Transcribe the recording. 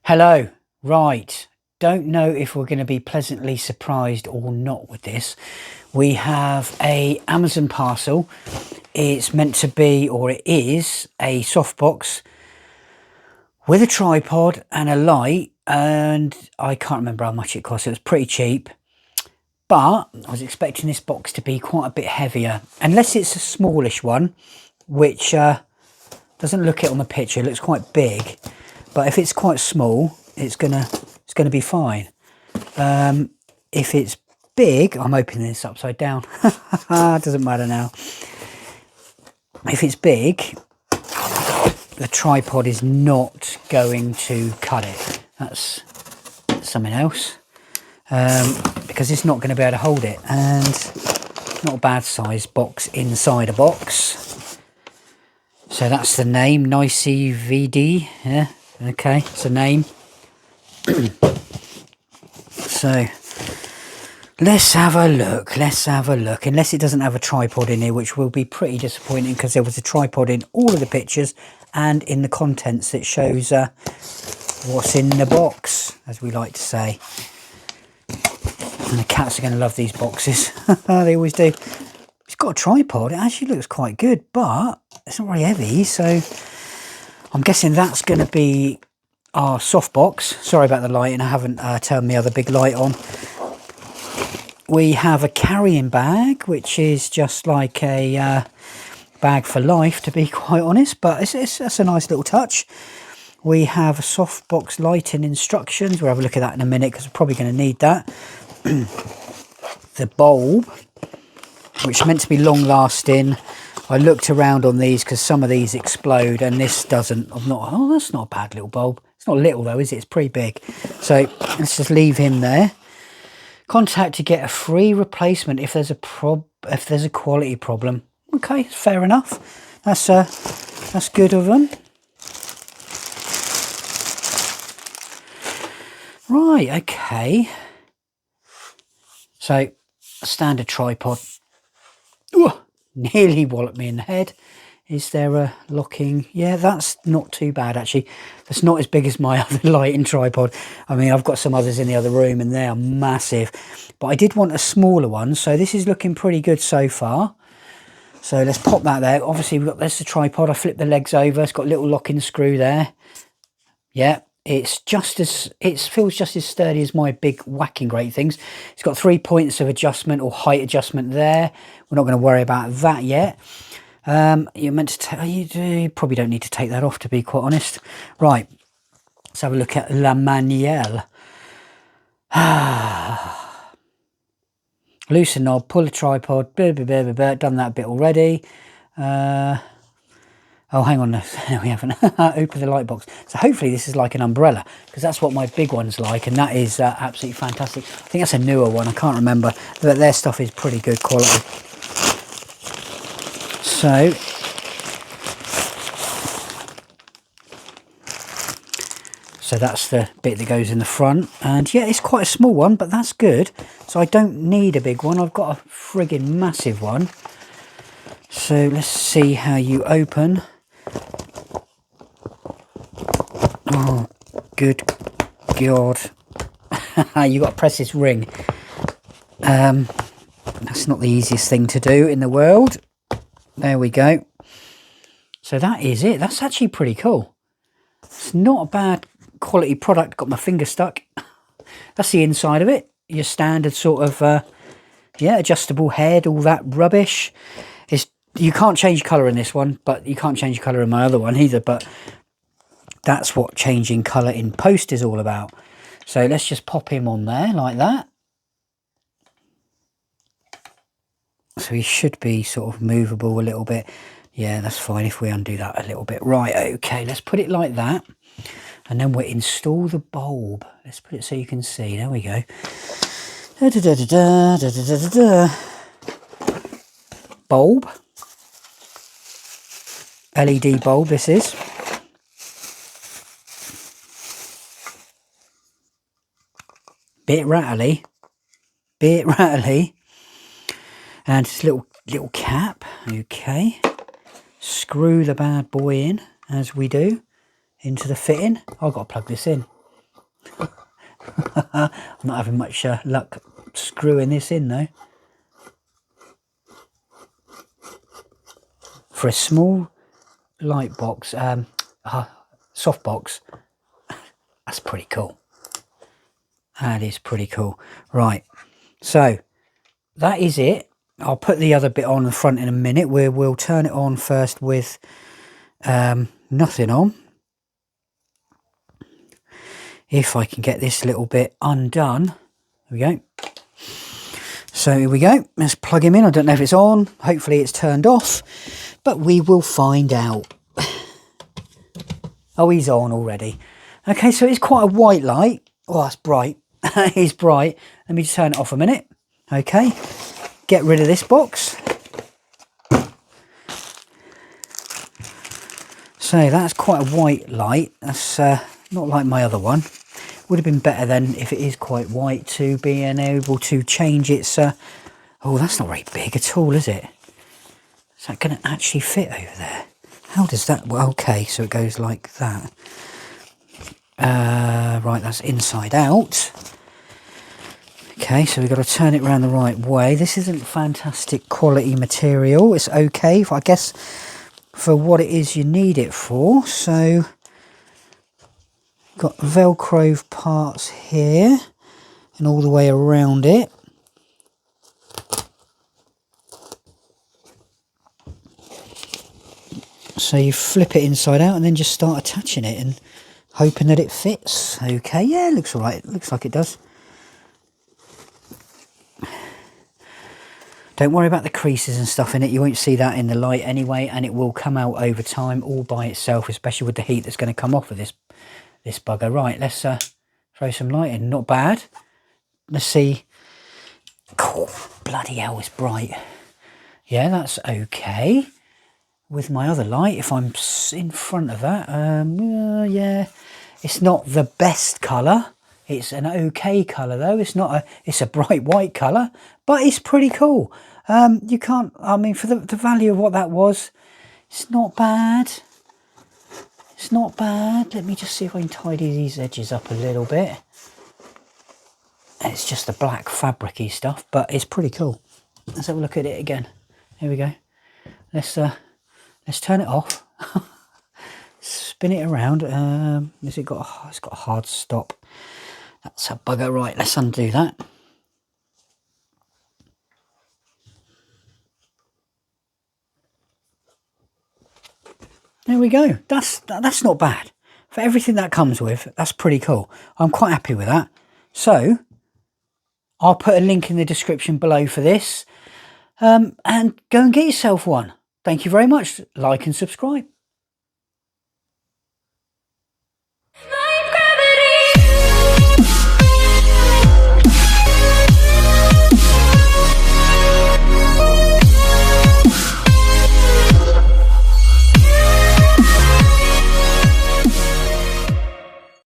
Hello. Right. Don't know if we're going to be pleasantly surprised or not with this. We have a Amazon parcel. It's meant to be, or it is, a softbox with a tripod and a light, and I can't remember how much it cost. It was pretty cheap, but I was expecting this box to be quite a bit heavier, unless it's a smallish one, which doesn't look it on the picture. It looks quite big, but if it's quite small, it's gonna be fine. If it's big, I'm opening this upside down. Doesn't matter now. If it's big, the tripod is not going to cut it. That's something else, because it's not going to be able to hold it, and not a bad size box inside a box. So that's the name, Niceveedi. Yeah, okay, it's a name. So let's have a look. Unless it doesn't have a tripod in here, which will be pretty disappointing, because there was a tripod in all of the pictures and in the contents that shows what's in the box, as we like to say. And the cats are going to love these boxes. They always do. It's got a tripod. It actually looks quite good, but it's not very heavy, so I'm guessing that's going to be our soft box. Sorry about the light, and I haven't turned the other big light on. We have a carrying bag, which is just like a bag for life, to be quite honest, but that's a nice little touch. We have a soft box lighting instructions. We'll have a look at that in a minute, because we're probably going to need that. The bulb, which is meant to be long lasting. I looked around on these because some of these explode and this doesn't. Oh, that's not a bad little bulb. It's not little though, is it? It's pretty big. So let's just leave him there. Contact to get a free replacement if there's a quality problem. Okay, fair enough. That's good of them. Right, okay. So a standard tripod. Ooh, nearly walloped me in the head. Is there a locking? Yeah, that's not too bad actually. That's not as big as my other lighting tripod. I mean, I've got some others in the other room and they are massive, but I did want a smaller one, so this is looking pretty good so far. So let's pop that there. Obviously there's the tripod. I flip the legs over. It's got a little locking screw there. Yeah, it feels just as sturdy as my big whacking great things. It's got 3 points of adjustment or height adjustment there. We're not going to worry about that yet. You're meant to you probably don't need to take that off, to be quite honest. Right, let's have a look at La Manuelle. Loosen knob, pull the tripod, blah, blah, blah, blah, blah. Done that bit already. Oh, hang on, no, we haven't. Open the light box. So hopefully this is like an umbrella, because that's what my big one's like, and that is absolutely fantastic. I think that's a newer one, I can't remember, but their stuff is pretty good quality. So that's the bit that goes in the front, and yeah, it's quite a small one, but that's good. So I don't need a big one. I've got a friggin' massive one. So let's see how you open. Oh, good God. You got to press this ring. That's not the easiest thing to do in the world. There we go. So that is it. That's actually pretty cool. It's not a bad quality product. Got my finger stuck. That's the inside of it. Your standard sort of, yeah, adjustable head, all that rubbish. You can't change colour in this one, but you can't change colour in my other one either, but that's what changing colour in post is all about. So let's just pop him on there like that. So he should be sort of movable a little bit. Yeah, that's fine if we undo that a little bit. Right, okay, let's put it like that. And then we'll install the bulb. Let's put it so you can see. There we go. Da, da, da, da, da, da, da, da. Bulb. LED bulb this is. Bit rattly. And this little cap. Okay. Screw the bad boy in, as we do, into the fitting. I've got to plug this in. I'm not having much luck screwing this in though. For a small light box, soft box, that's pretty cool. That is pretty cool. Right, so that is it. I'll put the other bit on the front in a minute. We'll turn it on first with nothing on. If I can get this little bit undone. There we go. So here we go. Let's plug him in. I don't know if it's on. Hopefully it's turned off. But we will find out. Oh, he's on already. Okay, so it's quite a white light. Oh, that's bright. It's bright. Let me just turn it off a minute. Okay. Get rid of this box. So that's quite a white light. That's not like my other one. Would have been better then if it is quite white to be able to change its... oh, that's not very big at all, is it? Is that going to actually fit over there? How does that... well, okay, so it goes like that. Right, that's inside out. Okay, so we've got to turn it around the right way. This isn't fantastic quality material. It's okay, I guess, for what it is you need it for. So... got velcro parts here and all the way around it. So you flip it inside out and then just start attaching it and hoping that it fits. Okay, yeah, it looks all right. It looks like it does. Don't worry about the creases and stuff in it. You won't see that in the light anyway, and it will come out over time all by itself, especially with the heat that's going to come off of this bugger. Right, let's throw some light in. Not bad. Let's see. Oh, bloody hell, it's bright. Yeah, that's okay. With my other light, if I'm in front of that, yeah, it's not the best colour. It's an okay colour though. It's a bright white colour, but it's pretty cool. You can't, I mean, for the value of what that was, it's not bad. It's not bad. Let me just see if I can tidy these edges up a little bit. It's just the black fabric-y stuff, but it's pretty cool. Let's have a look at it again. Here we go. Let's turn it off. Spin it around. It's got a hard stop. That's a bugger. Right, let's undo that. There we go. That's not bad. For everything that comes with, that's pretty cool. I'm quite happy with that. So, I'll put a link in the description below for this. And go and get yourself one. Thank you very much. Like and subscribe.